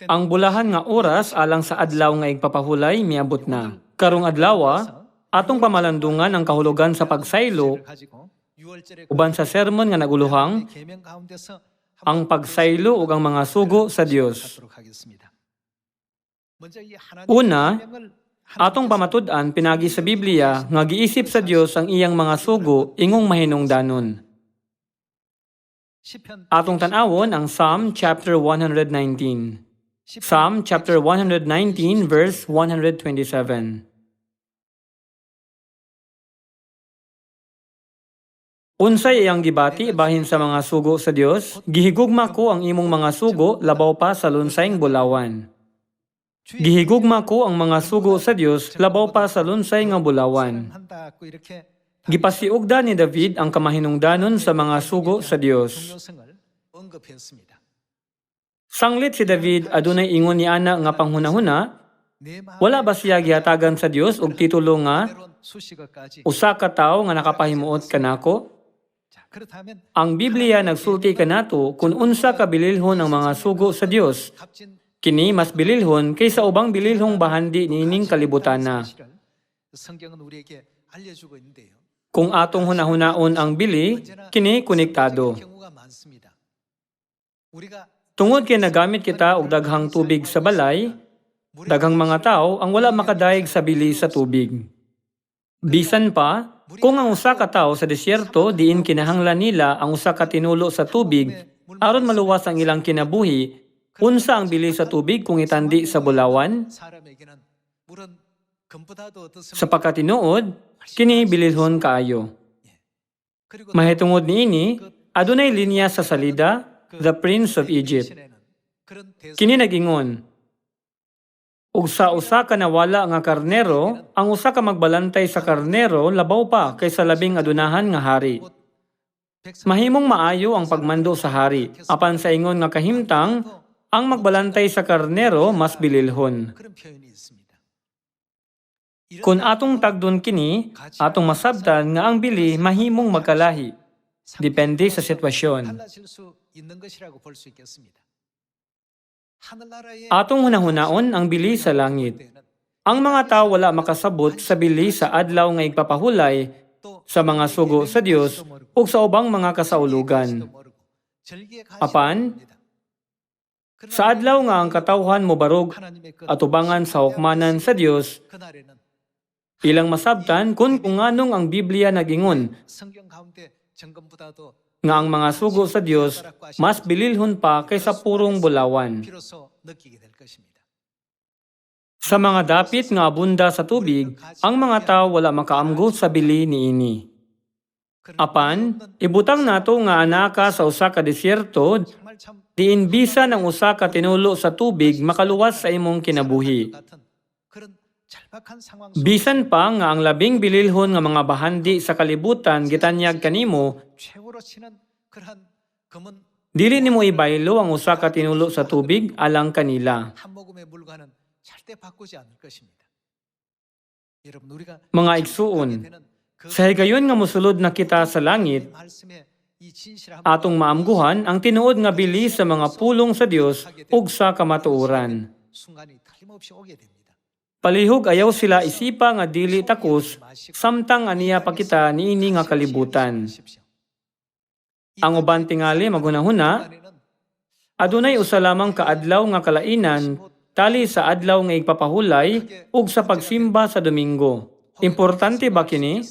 Ang bulahan nga oras alang sa adlaw nga igpapahulay miabot na. Karong adlawa, atong pamalandungan ang kahulugan sa pagsaylo uban sa sermon nga naguluhang ang pagsaylo ug ang mga sugo sa Dios. Una, atong pamatud-an pinagi sa Biblia nga giisip sa Dios ang iyang mga sugo ingong mahinungdanon. Atong tan-awon ang Psalm chapter 119. Psalm chapter 119 verse 127. Unsay iyang gibati bahin sa mga sugo sa Dios? Gihigugma ko ang imong mga sugo labaw pa sa lunsayng bulawan. Gihigugma ko ang mga sugo sa Dios labaw pa sa lunsay nga bulawan. Gipasiugda ni David ang kamahinungdanon sa mga sugo sa Dios. Sanglit si David adunay ingon ni ana nga panghunahuna, wala ba siya gihatagan sa Dios og titulo nga usa ka tawo nga nakapahimuot kanako? Ang Biblia nagsulti kanato kung unsa ka bililhon ang mga sugo sa Dios. Kini mas bililhon kaysa ubang bililhong bahandi niining kalibutana. Kung atong hunahunaon ang bili, kini konektado. Tungod kay nagamit kita og daghang tubig sa balay, daghang mga tao ang wala makadayeg sa bili sa tubig. Bisan pa, kung ang usa ka tawo sa disyerto diin kinahanglan nila ang usa ka tinulo sa tubig aron maluwas ang ilang kinabuhi, unsa ang bili sa tubig kung itandi sa bulawan? Sa pagkatinuod, kini bililhon kaayo. Mahitungod niini, adunay linya sa salida, the Prince of Egypt. Kini nagingon, ug sa usa ka nawala nga karnero, ang usa ka magbalantay sa karnero labaw pa kaysa labing adunahan nga hari. Mahimong maayo ang pagmando sa hari, apan sa ingon nga kahimtang, ang magbalantay sa karnero mas bililhon. Kung atong tagdon kini, atong masabtan nga ang bili mahimong magkalahi. Depende sa sitwasyon. Atong hunahunaon ang bili sa langit. Ang mga tao wala makasabot sa bili sa adlaw nga igpapahulay sa mga sugo sa Dios ug sa ubang mga kasaulugan. Apan, sa adlaw nga ang katawhan mobarog at ubangan sa hukmanan sa Dios, ilang masabtan kung anong ang Biblia nagingon nga ang mga sugo sa Dios mas bililhon pa kaysa purong bulawan. Sa mga dapit nga abunda sa tubig, ang mga tao wala makaamgo sa bili niini. Apan, ibutang nato nga anaka sa usa ka disyerto, diin bisan ang usa ka tinulo sa tubig makaluwas sa imong kinabuhi. Bisan pa nga ang labing bililhon nga mga bahandi sa kalibutan gitanyag kanimo, dili nimo ibaylo ang usa ka tinulo sa tubig alang kanila. Mga igsuon, sa higayon nga mosulod na kita sa langit, atong maamguhan ang tinuod nga bili sa mga pulong sa Dios ug sa kamatuoran. Palihog ayaw sila isipa nga dili takos, samtang aniya pa kita niini nga kalibutan. Ang uban tingali maghunahuna, adunay usa lamang ka adlaw nga kalainan tali sa adlaw nga igpapahulay ug sa pagsimba sa Domingo. Importante ba kini?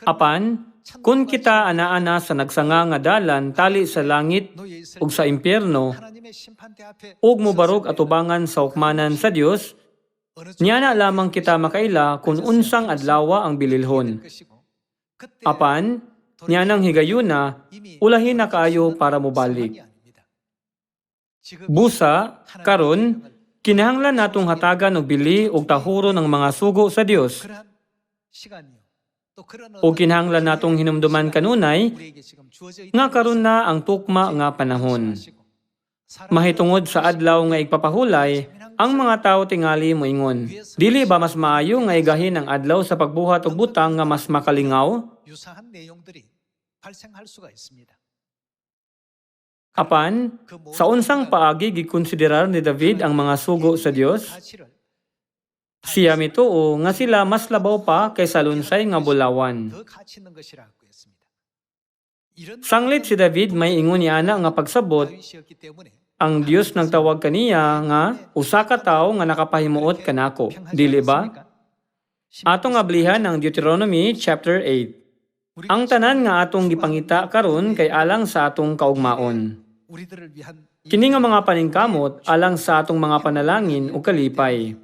Apan, kung kita ana-ana sa nagsanga nga dalan tali sa langit ug sa impyerno, ug mobarog atubangan sa hukmanan sa Dios, niya na lamang kita makaila kung unsang adlawa ang bililhon. Apan, niya nang higayuna, ulahin na kaayo para mobalik. Busa, karon, kinahanglan natong hatagan og bili og tahuro ng mga sugo sa Dios. O kinahanglan natong hinumduman kanunay, nga karon na ang tukma nga panahon. Mahitungod sa adlaw nga igpapahulay, ang mga tao tingali moingon, dili ba mas maayo nga igahin ang adlaw sa pagbuhat og butang nga mas makalingaw? Apan, sa unsang paagi gikonsiderar ni David ang mga sugo sa Dios, siya mituo nga sila mas labaw pa kaysa lunsay nga bulawan. Sanglit si David may ingon niya nga pagsabot, ang Dios nagtawag kaniya nga usa ka tawo nga nakapahimuot kanako, dili ba? Atong ablihan ang Deuteronomy chapter 8. Ang tanan nga atong gipangita karon kay alang sa atong kaugmaon. Kini nga mga paningkamot alang sa atong mga panalangin o kalipay.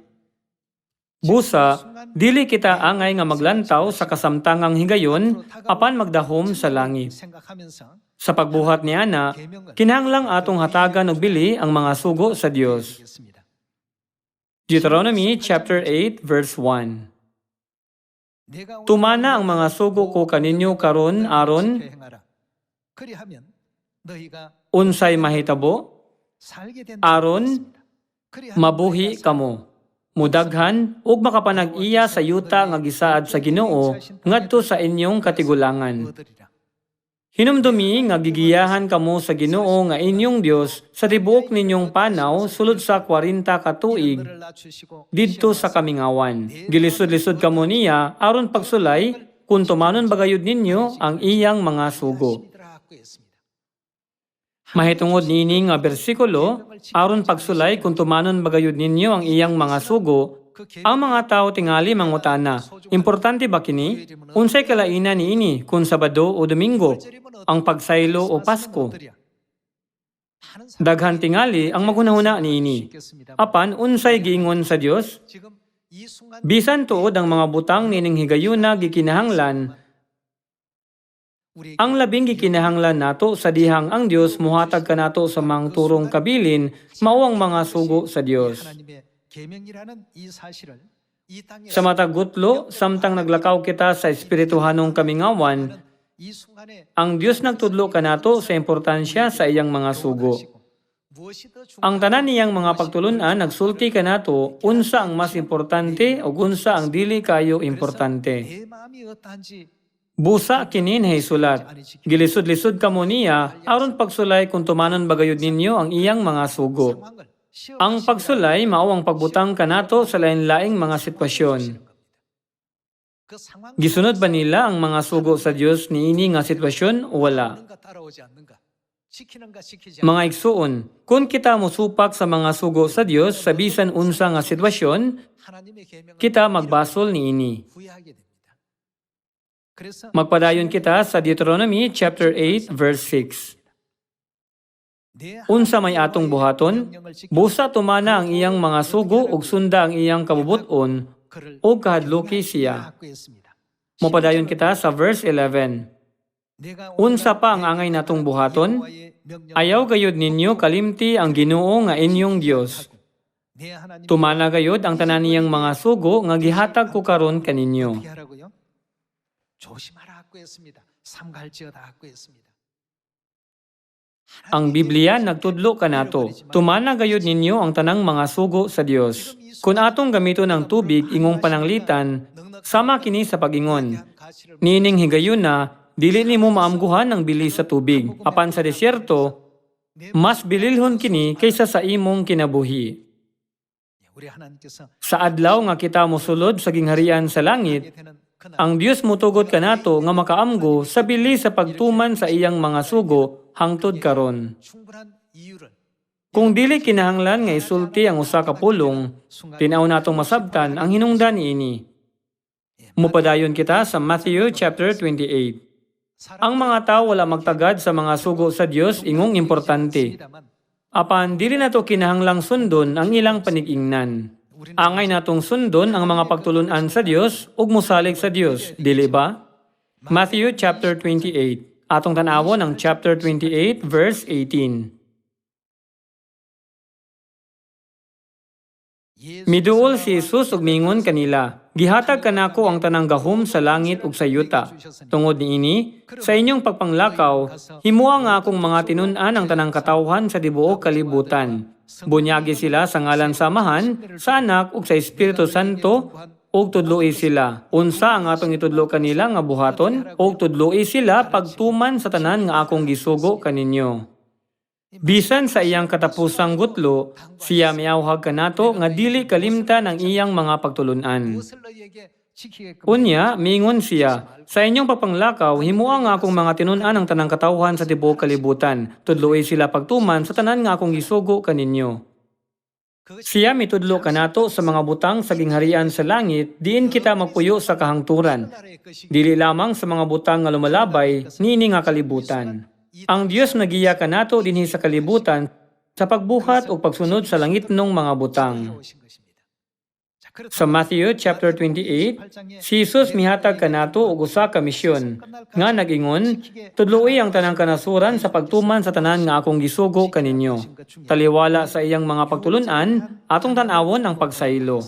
Busa, dili kita angay nga maglantaw sa kasamtangang higayon apan magdahom sa langit. Sa pagbuhat ni Ana, kinahanglang atong hatagan og bili ang mga sugo sa Dios. Deuteronomy chapter 8 verse 1. Tumana ang mga sugo ko kaninyo karon aron unsay mahitabo aron mabuhi kamo. Mudaghan ug makapanag-iya sa yuta nga gisaad sa Ginoo ngadto sa inyong katigulangan. Hinumdumi nga gigiyahan kamo sa Ginoo nga inyong Dios sa tibuok ninyong panaw sulod sa 40 ka tuig didto sa kamingawan. Gilisod-lisod kamo niya aron pagsulay kung tumanon bagayod ninyo ang iyang mga sugo. Mahitungod niini nga bersikulo, aron pagsulay kung tumanon bagayod ninyo ang iyang mga sugo, ang mga tao tingali mangutana, importante ba kini? Unsay kalainan niini kung Sabado o Domingo, ang pagsaylo o Pasko? Daghan tingali ang maghunahuna niini. Apan unsay giingon sa Dios? Bisan tuod ang mga butang nining higayuna gikinahanglan, ang labing gikinahanglan nato sa dihang ang Dios muhatag kanato sa mga turong kabilin mao ang mga sugo sa Dios. Sa matag gutlo, samtang naglakaw kita sa espirituhanong kamingawan, ang Dios nagtudlo kanato sa importansya sa iyang mga sugo. Ang tanan niyang mga pagtulunan nagsulti kanato unsa ang mas importante ug unsa ang dili kayo importante. Busa kini nahisulat, gilisod-lisod kamo niya aron pagsulay kung tumanon bagayod ninyo ang iyang mga sugo. Ang pagsulay mao ang pagbutang kanato sa lain-laing mga sitwasyon. Gisunod ba nila ang mga sugo sa Dios niini nga sitwasyon o wala? Mga igsuon, kung kita mosupak sa mga sugo sa Dios sa bisan unsa nga sitwasyon, kita magbasol niini. Magpadayon kita sa Deuteronomy chapter 8 verse 6. Unsa may atong buhaton, busa tumana ang iyang mga sugo ug sunda ang iyang kabubuton ug kahadloki siya. Mapadayon kita sa verse 11. Unsa pa ang angay natong buhaton? Ayaw gayud ninyo kalimti ang Ginoo nga inyong Dios. Tumana gayud ang tanan niyang mga sugo nga gihatag ko karon kaninyo. Ang Biblia nagtudlo kanato, tumana gayud ninyo ang tanang mga sugo sa Dios. Kung atong gamiton ang tubig ingong pananglitan, sama kini sa pagingon. Nining higayuna, dili nimo maamguhan ang bilis sa tubig. Apan sa desyerto, mas bililhon kini kaysa sa imong kinabuhi. Sa adlaw nga kita mosulod sa gingharian sa langit, ang Dios mutugot kanato nga makaamgo sa bilis sa pagtuman sa iyang mga sugo hangtod karon. Kung dili kinahanglan nga isulti ang usa ka pulong, tinaw natong masabtan ang hinungdan niini. Mupadayon kita sa Matthew chapter 28. Ang mga tawo wala magtagad sa mga sugo sa Dios ingong importante. Apan dili nato kinahanglang sundon ang ilang panig-ingnan. Angay natong sundon ang mga pagtulunan sa Dios ug mosalig sa Dios, dili ba? Matthew chapter 28. Atong tan-awon ang chapter 28 verse 18. Miduol si Jesus ug mingon kanila, gihatag kanako ang tanang gahom sa langit ug sa yuta. Tungod niini, sa inyong pagpanglakaw, himuha nga akong mga tinun-an ang tanang katawhan sa tibuok kalibutan. Bunyagi sila sa ngalan samahan, sa anak ug sa Espiritu Santo, ug tudloi sila. Unsa ang atong itudlo kanila nga buhaton, ug tudloi sila pagtuman sa tanan nga akong gisugo kaninyo. Bisan sa iyang katapusang gutlo, siya miawhag kanato nga dili kalimtan ang iyang mga pagtulunan. Unya, miingon siya, sa inyong papanglakaw, himuang nga akong mga tinun-an ang tanang katawhan sa tibuok kalibutan. Tudloy sila pagtuman sa tanan nga akong gisugo kaninyo. Siya mitudlo kanato sa mga butang sa gingharian sa langit, diin kita magpuyo sa kahangturan. Dili lamang sa mga butang nga lumalabay, nini nga kalibutan. Ang Dios nagiya kanato dinhi sa kalibutan sa pagbuhat o pagsunod sa langitnong mga butang. Sa Matthew chapter 28, si Jesus mihatag kanato og usa ka misyon nga nag-ingon, tudloi ang tanang kanasuran sa pagtuman sa tanan nga akong gisugo kaninyo. Taliwala sa iyang mga pagtulunan, atong tan-awon ang pagsaylo.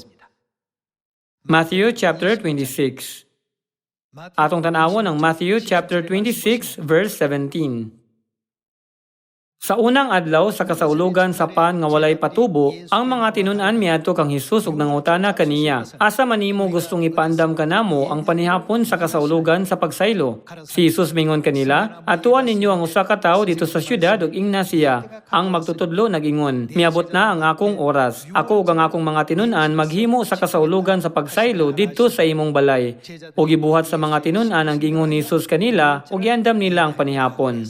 Matthew chapter 26. Atong tan-awon ang Matthew chapter 26 verse 17. Sa unang adlaw sa kasaulugan sa pan nga walay patubo, ang mga tinun-an miadto kang Hesus ug nangutana kaniya, asa man nimo gustong ipaandam kanamo ang panihapon sa kasaulugan sa pagsaylo? Si Hesus mingon kanila, atuan ninyo ang usa ka tawo dito sa syudad ug ingna siya. Ang magtutudlo nag-ingon, miabot na ang akong oras. Ako ug ang akong mga tinun-an maghimo sa kasaulugan sa pagsaylo didto sa imong balay. Ug gibuhat sa mga tinun-an ang gingon ni Hesus kanila ug giandam nila ang panihapon.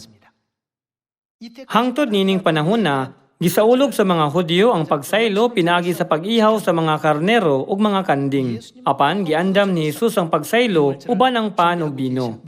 Hangtod nining panahon na, gisaulog sa mga Hudyo ang pagsaylo pinagi sa pag-ihaw sa mga karnero ug mga kanding. Apan giandam ni Jesus ang pagsaylo uban ang pan ug bino.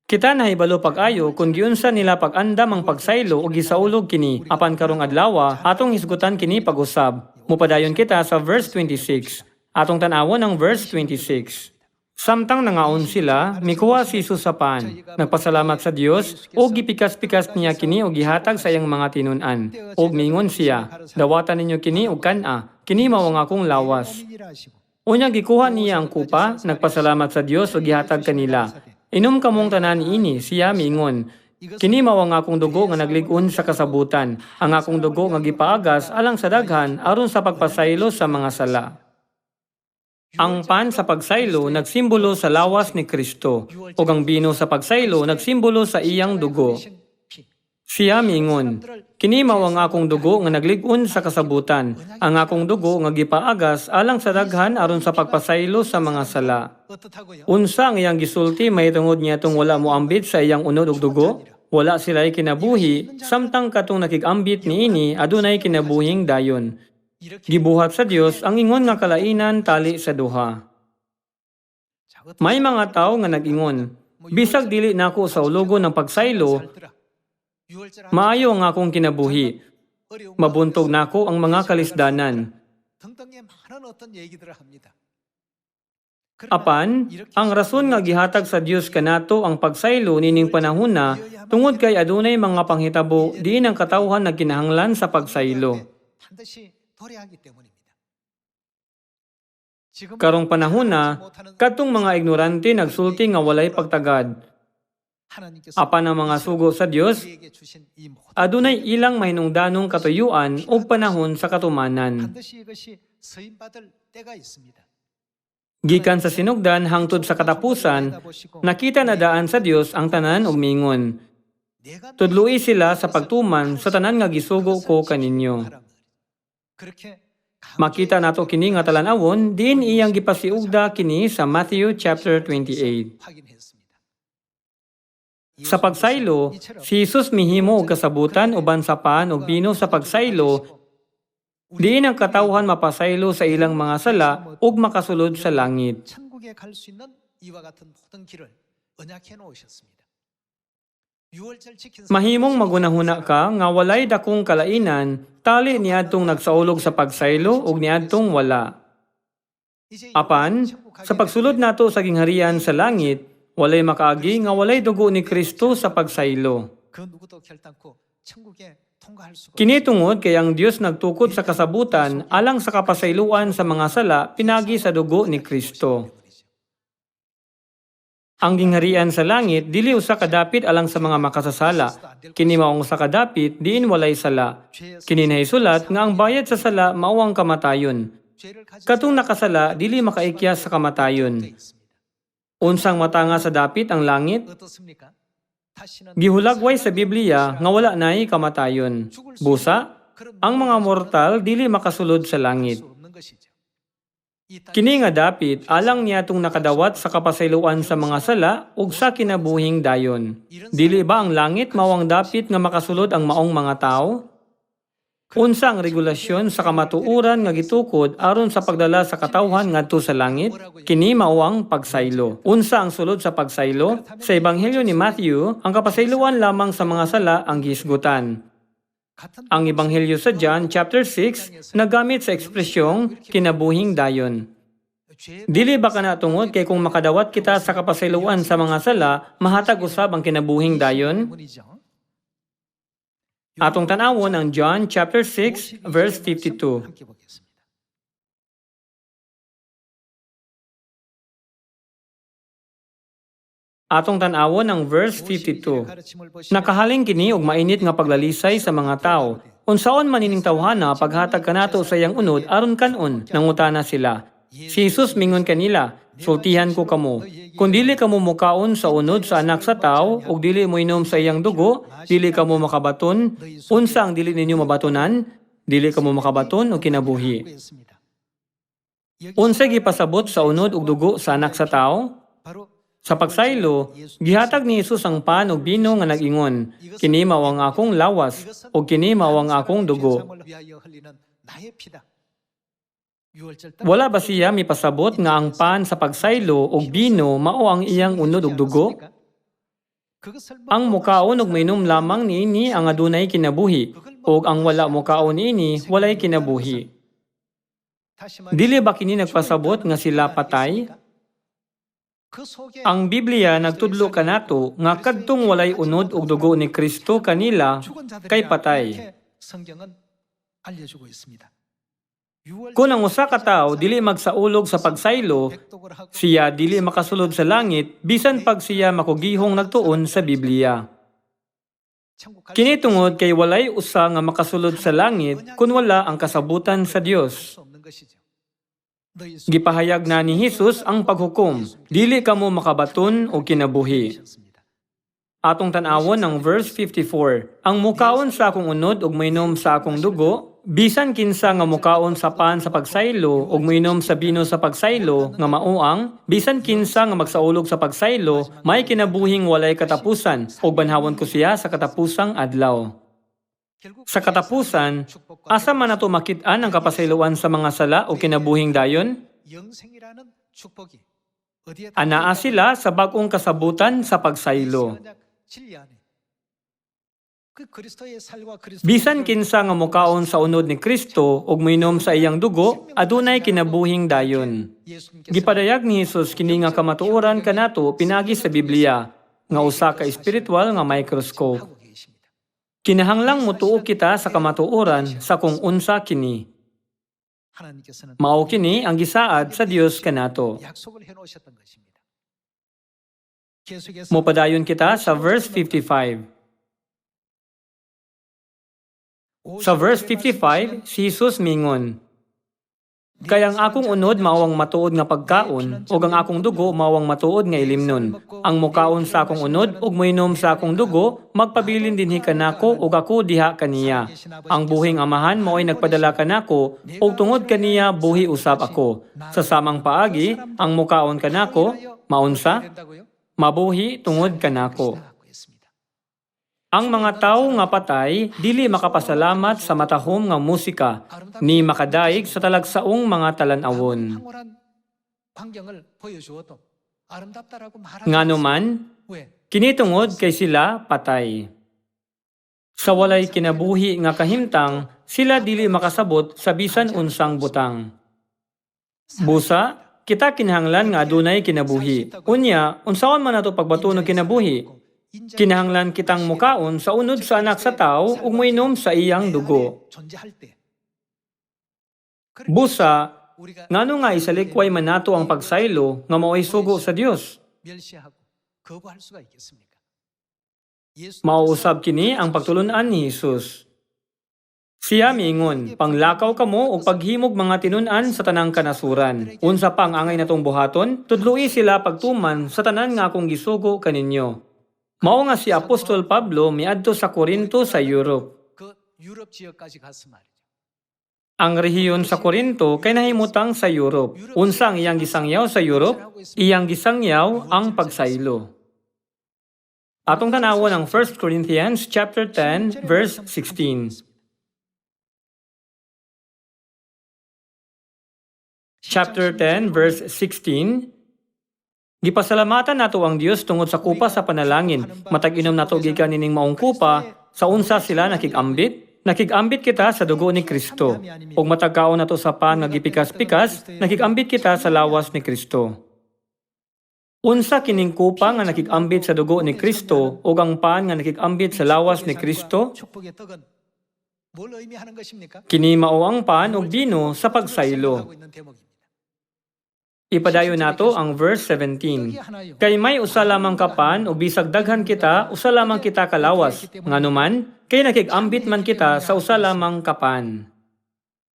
Kita nahibalo pag-ayo kung giunsa nila pag-andam ang pagsaylo ug gisaulog kini. Apan karong adlaw atong hisgutan kini pag-usab. Mupadayon kita sa verse 26. Atong tan-awon ang verse 26. Samtang nangaon sila, mikuha si Jesus sa pan. Nagpasalamat sa Dios, o gipikas-pikas niya kini o gihatag sa iyang mga tinun-an. O mingon siya, dawatan ninyo kini o kana, kini mao ang akong lawas. Unya gikuha niya ang kupa, nagpasalamat sa Dios o gihatag kanila. Inom kamong tanan ini, siya mingon, kini mao ang akong dugo nga naglig-on sa kasabutan, ang akong dugo nga gipaagas alang sa daghan aron sa pagpasaylo sa mga sala. Ang pan sa pagsaylo nagsimbolo sa lawas ni Kristo, ug ang bino sa pagsaylo nagsimbolo sa iyang dugo. Siya miingon, kini mao ang akong dugo nga naglig-on sa kasabutan, ang akong dugo nga gipaagas alang sa daghan aron sa pagpasaylo sa mga sala. Unsa ang iyang gisulti mahitungod niya tong wala mo ambit sa iyang unod ug dugo? Wala sila'y kinabuhi, samtang katong nakikambit niini adunay kinabuhing dayon. Gibuhat sa Dios ang ingon nga kalainan tali sa duha. May mga tawo nga nag-ingon, bisag dili nako sa ulogon ng pagsaylo, maayo ang akong kinabuhi. Mabuntog nako ang mga kalisdanan. Apan, ang rason nga gihatag sa Dios kanato ang pagsaylo nining panahon na tungod kay adunay mga panghitabo diin ang katawhan nagkinahanglan sa pagsaylo. Karong panahon na, katong mga ignorante nagsulti nga walay pagtagad. Apan ang mga sugo sa Dios, adunay ilang mahinungdanong katuyuan o panahon sa katumanan. Gikan sa sinugdan hangtod sa katapusan, nakita na daan sa Dios ang tanan ug mingon. Tudloi sila sa pagtuman sa tanan nga gisugo ko kaninyo. Makita nato kini nga talan-awon, diin iyang gipasiugda kini sa Matthew chapter 28. Sa pagsaylo, si Jesus mihimo og kasabutan uban sa pan ug bino sa pagsaylo, diin ang katawhan mapasaylo sa ilang mga sala ug makasulod sa langit. Mahimong magunahuna ka nga walay dakong kalainan, tali niadtong nagsaulog sa pagsaylo ug niadtong wala. Apan, sa pagsulod nato sa gingharian sa langit, walay makaagi nga walay dugo ni Kristo sa pagsaylo. Kini tungod kay ang Dios nagtukod sa kasabutan alang sa kapasayloan sa mga sala pinagi sa dugo ni Kristo. Ang gingharian sa langit dili usa kadapit alang sa mga makasasala. Kini mao usa kadapit diin walay sala. Kini nahisulat nga ang bayad sa sala mao ang kamatayon. Katong nakasala dili makaikyas sa kamatayon. Unsang matanga sa dapit ang langit? Gihulagway sa Biblia nga wala nay kamatayon. Busa, ang mga mortal dili makasulod sa langit. Kini nga dapit alang niya tong nakadawat sa kapasayloan sa mga sala ug sa kinabuhing dayon. Dili ba ang langit mawang dapit nga makasulod ang maong mga tao? Unsa ang regulasyon sa kamatuoran nga gitukod aron sa pagdala sa katawhan ngadto sa langit? Kini mao ang pagsaylo. Unsa ang sulod sa pagsaylo? Sa Ebanghelyo ni Matthew, ang kapasayloan lamang sa mga sala ang gihisgutan. Ang Ebanghelyo sa John chapter 6 nagamit sa ekspresyong kinabuhing dayon. Dili ba kana tungod kay kung makadawat kita sa kapasayloan sa mga sala, mahatag usab ang kinabuhing dayon? Atong tan-awon ang John chapter 6 verse 52. Atong tan-awon ang verse 52. Nakahaling kini og mainit nga paglalisay sa mga tawo. Unsaon man ining tawhana paghatag kanato sa iyang unod aron kanon, nangutana sila. Si Jesus mingon kanila, sultihan ko kamo. Kung dili kamo mukaon sa unod sa anak sa tawo ug dili mo inom sa iyang dugo, dili kamo makabaton. Unsa ang dili ninyo mabatonan? Dili kamo makabaton o kinabuhi. Unsa gipasabot sa unod ug dugo sa anak sa tawo? Sa pagsaylo, gihatag ni Jesus ang pan ug bino nga nag-ingon, kini mao ang akong lawas ug kini mao ang akong dugo. Wala ba siya mipasabot nga ang pan sa pagsaylo ug bino mao ang iyang unod ug dugo? Ang mukaon ug mainom lamang niini ang adunay kinabuhi, ug ang wala mukaon niini walay kinabuhi. Dili ba kini nagpasabot nga sila patay? Ang Biblia nagtudlo kanato nga kadtong walay unod ug dugo ni Kristo kanila kay patay. Kung ang usa ka tawo dili magsaulog sa pagsaylo, siya dili makasulod sa langit bisan pag siya makugihong nagtuon sa Biblia. Kini tungod kay walay usa nga makasulod sa langit kun wala ang kasabutan sa Dios. Gipahayag na ni Jesus ang paghukom, dili kamo makabaton o kinabuhi. Atong tan-awon ang verse 54, ang mukaon sa akong unod ug mainom sa akong dugo, bisan kinsa nga mukaon sa pan sa pagsaylo ug mainom sa bino sa pagsaylo nga mauang, bisan kinsa nga magsaulog sa pagsaylo, may kinabuhing walay katapusan ug banhawon ko siya sa katapusang adlaw. Sa katapusan, asa man nato makit-an ang kapasayloan sa mga sala o kinabuhing dayon? Anaa sila sa bag-ong kasabutan sa pagsaylo. Bisan kinsa nga mukaon sa unod ni Kristo ug mainom sa iyang dugo, adunay kinabuhing dayon. Gipadayag ni Jesus kini nga kamatuoran kanato pinagi sa Biblia, nga usa ka espiritual nga microscope. Kinahanglang mutuo kita sa kamatuoran sa kung unsa kini. Mao kini ang gisaad sa Dios kanato. Mopadayon kita sa verse 55. Sa verse 55, si Jesus mingon, kaya ang akong unod mawang matuod nga pagkaon, ug ang akong dugo mawang matuod nga ilimnon. Ang mukaon sa akong unod ug moinom sa akong dugo, magpabilin dinhi kanako ug ako diha kaniya. Ang buhing amahan mao'y nagpadala kanako, ug tungod kaniya buhi usab ako. Sa samang paagi, ang mukaon kanako, maunsa? Mabuhi tungod kanako. Ang mga tawo nga patay dili makapasalamat sa matahom nga musika ni makadaig sa talagsaong mga talan-awon. Nganuman, kini tungod kay sila patay. Sa walay kinabuhi nga kahimtang, sila dili makasabot sa bisan unsang butang. Busa, kita kinahanglan nga adunay kinabuhi. Unya, unsaon man nato pagbato ng kinabuhi? Kinahanglan kitang mukaon sa unod sa anak sa tao ug moinom sa iyang dugo. Busa, ngano nga isalikway man nato ang pagsaylo nga mao'y sugo sa Dios? Mauusab kini ang pagtulunan ni Jesus. Siya miingon, panglakaw kamo o paghimog mga tinun-an sa tanang kanasuran. Unsa pa ang angay natong buhaton? Tudloi sila pagtuman sa tanan nga akong gisugo kaninyo. Mao nga si Apostol Pablo miadto sa Corinto sa Europe. 그 유럽 지역까지 갔단 말이죠. Ang rehiyon sa Corinto kay nahimutang sa Europe. Unsa ang iyang gisangyaw sa Europe? Iyang gisangyaw ang pagsaylo. Atong tanawon ang 1 Corinthians chapter 10 verse 16. Chapter 10 verse 16. Gipasalamatan nato ang Dios tungod sa kupa sa panalangin. Matag inom nato gikan nining maong kupa, sa unsa sila nakigambit? Nakigambit kita sa dugo ni Kristo. Ug matagkaon nato sa pan nga gipikas-pikas, nakigambit kita sa lawas ni Kristo. Unsa kining kupa nga nakigambit sa dugo ni Kristo ug ang pan nga nakigambit sa lawas ni Kristo? 축복의 떡은 뭘 의미하는 것입니까? Kini mao ang pan ug bino sa pagsaylo. 하고 있는 대목입니다. Ipadayon nato ang verse 17. Kay may usa lamang ka pan ug bisag daghan kita, usa lamang kita kalawas. Nganuman, kay nakigambit man kita sa usa lamang ka pan.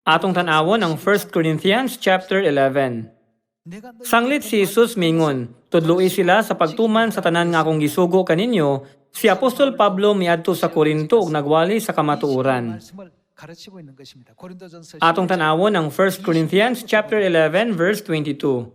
Atong tan-awon ang 1 Corinthians chapter 11. 내가 너희 Sanglit si Jesus mingon, tudloi sila sa pagtuman sa tanan nga akong gisugo kaninyo, si Apostol Pablo miadto sa Corinto ug nagwali sa kamatuoran. 말씀을 가르치고 있는 것입니다. 고린도전서 Atong tan-awon ang 1 Corinthians chapter 11 verse 22.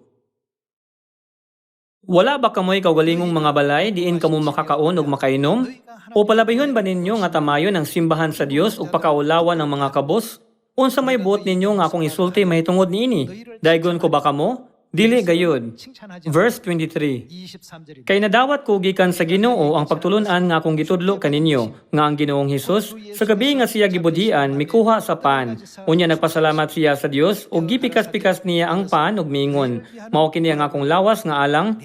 Wala ba kamoy kaugalingong mga balay diin kamo makakaon ug makainom? O palabihon ba ninyo nga tamayon ang simbahan sa Dios ug pakaulawan ng mga kabos? Unsa may buot ninyo nga akong isulti mahitungod niini? Daygon ko ba kamo? Dili gayud. 칭찬하지 Verse 23. 23절입니다. Kay nadawat ko gikan sa Ginoo ang pagtulunan nga akong gitudlo kaninyo, nga ang Ginoong Hesus sa gabi nga siya gibudhian mikuha sa pan. Unya nagpasalamat siya sa Dios ug gipikas-pikas niya ang pan ug miingon, mao kini ang akong lawas nga alang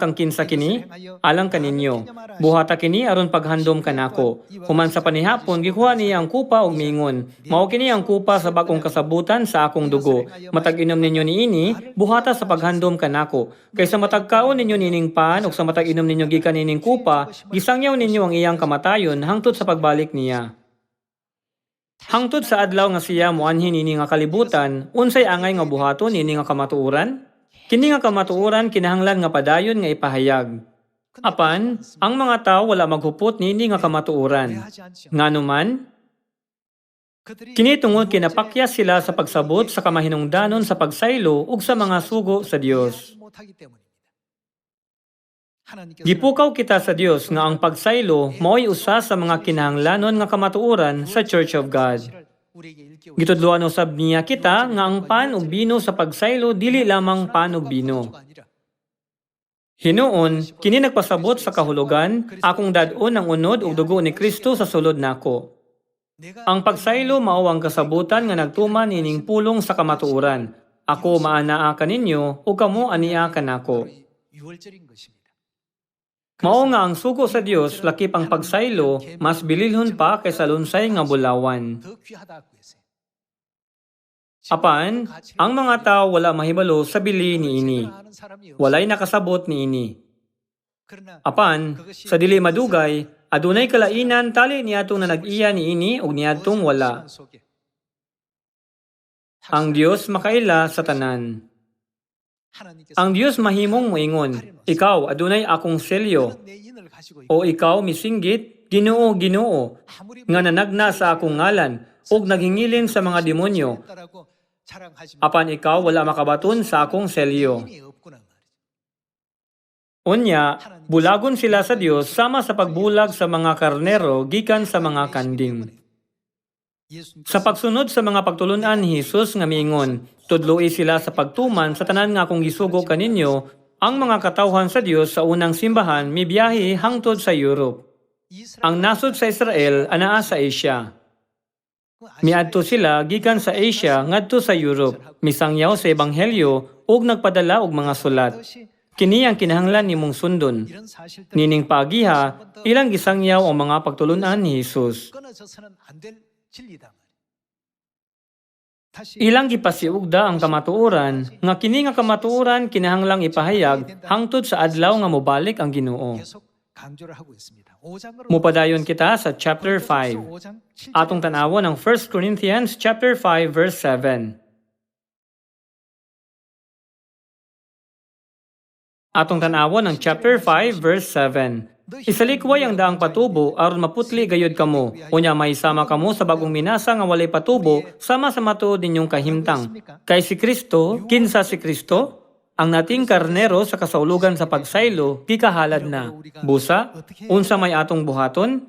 kang kinsa kini, alang kaninyo. Buhata kini aron paghandom kanako. Human sa panihapon gikuha niya ang kupa ug miingon, mao kini ang kupa sa bag-ong kasabutan sa akong dugo. Matag inom ninyo niini, buhata sa paghandom kanako. Kaysa matagkaon ninyo nining pan ug sa matag inom ninyo gikan nining kupa, gisangyaw ninyo ang iyang kamatayon hangtod sa pagbalik niya. Hangtod sa adlaw nga siya moanhin nini nga kalibutan, unsay angay nga buhaton nini nga kamatuoran? Kini nga kamatuoran kinahanglan nga padayon nga ipahayag. Apan, ang mga tawo wala maghupot nini nga kamatuoran. 하지 않죠. Nganuman, 그들이 kini tungod kinapakyas sila sa pagsabot sa kamahinungdanon sa pagsaylo ug sa mga sugo sa Dios. 이해하지 못하기 때문입니다. 하나님께서 Gipukaw kita sa Dios nga ang pagsaylo mao'y usa sa mga kinahanglanon nga kamatuoran sa Church of God. 우리에게 일깨워 Gitudloan usab niya kita nga ang pan ug bino sa pagsaylo dili lamang pan ug bino. 아니라 Hinuon, kini nagpasabot sa kahulugan, akong dadon ang unod ug dugo ni Kristo sa sulod nako. 내가 Ang pagsaylo mao ang kasabutan nga nagtuman ining pulong sa kamatuoran. Ako maanaa kaninyo ug kamo ania kanako. 6월절인 것입니다. Mao nga ang sugo sa Dios lakip ang pagsaylo mas bililhon pa kaysa lunsay nga bulawan. 더 귀하다고 했어요. Apan, ang mga tao wala mahibalo sa bili niini. 아는 사람이 Walay nakasabot niini. 그러나 Apan, sa dili madugay, adunay kalainan tali niadtong na nag-iya niini ug niadtong wala. 속에 Ang Dios makaila sa tanan. 하나님께서 Ang Dios mahimong moingon, ikaw adunay akong selyo, 내 인을 가지고 있고 o ikaw misinggit, Ginoo, Ginoo, 아무리 nga nanagna sa akong ngalan, ug naghingilin sa mga demonyo. 했다라고 자랑하지만 Apan ikaw wala makabaton sa akong selyo. 힘이 없구나 말이죠. Unya, bulagon sila sa Dios sama sa pagbulag sa mga karnero gikan sa mga kanding. 예수님께서 Sa pagsunod sa mga pagtulunan ni Jesus nga miingon, tudloi sila sa pagtuman sa tanan nga akong gisugo kaninyo, ang mga katawhan sa Dios sa unang simbahan mibiyahe hangtod sa Europe. 이스라엘 Ang nasod sa Israel anaa sa Asia. Miadto sila gikan sa Asia ngadto sa Europe, misangyaw sa ebanghelyo ug nagpadala og mga sulat. 것이 Kini ang kinahanglan nimong sundon. 이런 사실들 Nining pagiha, ilang gisangyaw ang mga pagtulunan ni Jesus. 끊어져서는 안 될 진리다 말이에요. 다시 Ilang gipasiugda ang kamatuoran nga kini nga kamatuoran kinahanglang ipahayag hangtod sa adlaw nga mobalik ang Ginoo. 계속 강조를 하고 있습니다. 5장으로 Mupadayon kita sa chapter 5. 5장 7절 Atong tanawon ang 1 Corinthians chapter 5 verse 7. Atong tanawon ang chapter 5 verse 7. Isalikway ang daang patubo aron maputli gayud kamo. Unya mahisama kamo sa bagong minasa nga walay patubo sama sa matuod ninyong kahimtang. Kay si Kristo, kinsa si Kristo? Ang nating karnero sa kasaulugan sa pagsaylo, gikahalad na. Busa, unsa may atong buhaton?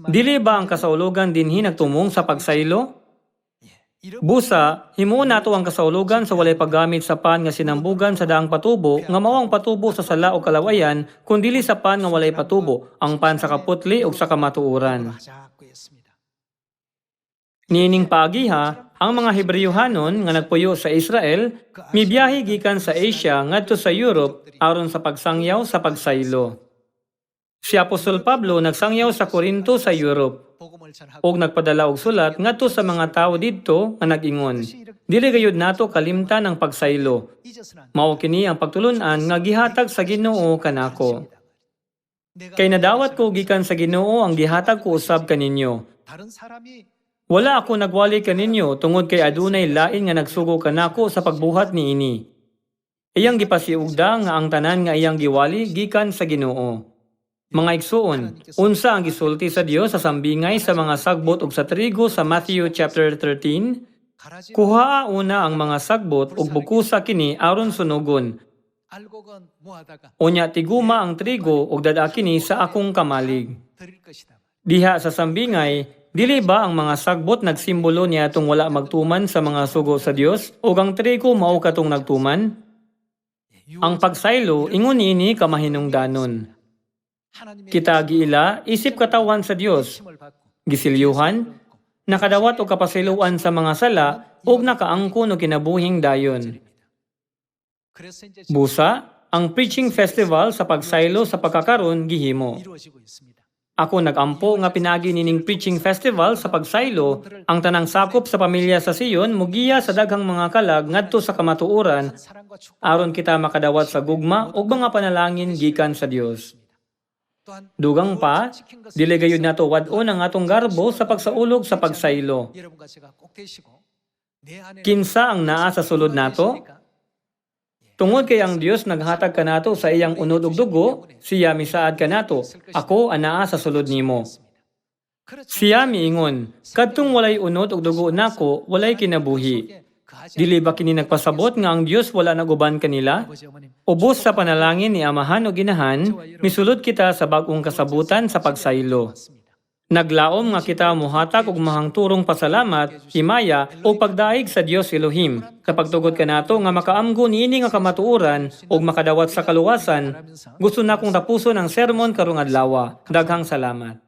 Dili ba ang kasaulugan dinhi nagtumong sa pagsaylo? Busa, himuon nato ang kasaulugan sa walay paggamit sa pan nga sinambugan sa daang patubo nga mao ang patubo sa sala o kalawayan kun dili sa pan nga walay patubo, ang pan sa kaputli ug sa kamatuoran. Niining paagiha, ang mga Hebrewhanon nga nagpuyo sa Israel mibiyahe gikan sa Asia ngadto sa Europe aron sa pagsangyaw sa pagsaylo. Si Apostol Pablo nagsangyaw sa Corinto sa Europe ug nagpadala og sulat ngadto sa mga tawo didto nga nag-ingon, dili gayud nato kalimtan ang pagsaylo. Mao kini ang pagtulun-an nga gihatag sa Ginoo kanako. Kay nadawat ko gikan sa Ginoo ang gihatag ko usab kaninyo. Wala ako nagwali kaninyo tungod kay adunay lain nga nagsugo kanako sa pagbuhat niini. Iyang gipasiugda nga ang tanan nga iyang giwali gikan sa Ginoo. Mga igsuon, unsa ang gisulti sa Dios sa sambingay sa mga sagbot ug sa trigo sa Matthew chapter 13? Kuhaa una ang mga sagbot ug bukusa kini aron sunugon. Unya tiguma ang trigo ug dada kini sa akong kamalig. Diha sa sambingay, dili ba ang mga sagbot nagsimbolo niya atong wala magtuman sa mga sugo sa Dios ug ang trigo mao katong nagtuman? Ang pagsaylo ingon niini kamahinungdanon. Kita giila isip katawan sa Dios, gisilyuhan, nakadawat o kapasiluan sa mga sala ug nakaangkon o kinabuhing dayon. Busa, ang preaching festival sa pagsaylo sa pagkakaron gihimo. Ako nagampo nga pinagi nining preaching festival sa pagsaylo, ang tanang sakop sa pamilya sa Sion mugiya sa daghang mga kalag ngadto sa kamatuoran aron kita makadawat sa gugma ug mga panalangin gikan sa Dios. Dugang pa, dili gayud nato wad-on ang atong garbo sa pagsaulog sa pagsaylo. Kinsa ang naa sa sulod nato? Tungod kay ang Dios naghatag kanato sa iyang unod ug dugo, siya misaad kanato, ako anaa sa sulod nimo. Siya miingon, kadtong walay unod ug dugo nako, walay kinabuhi. Dili ba kini nagpasabot nga ang Dios wala naguban kanila? Ubos sa panalangin ni Amahan o Ginahan, misulod kita sa bag-ong kasabutan sa pagsaylo. Naglaom nga kita muhatag og mahangturong pasalamat, himaya o pagdaig sa Dios Elohim. Sa pagtugod kanato nga makaamgo niini nga kamatuoran ug makadawat sa kaluwasan, gusto na kong tapuson ang sermon karong adlaw. Daghang salamat.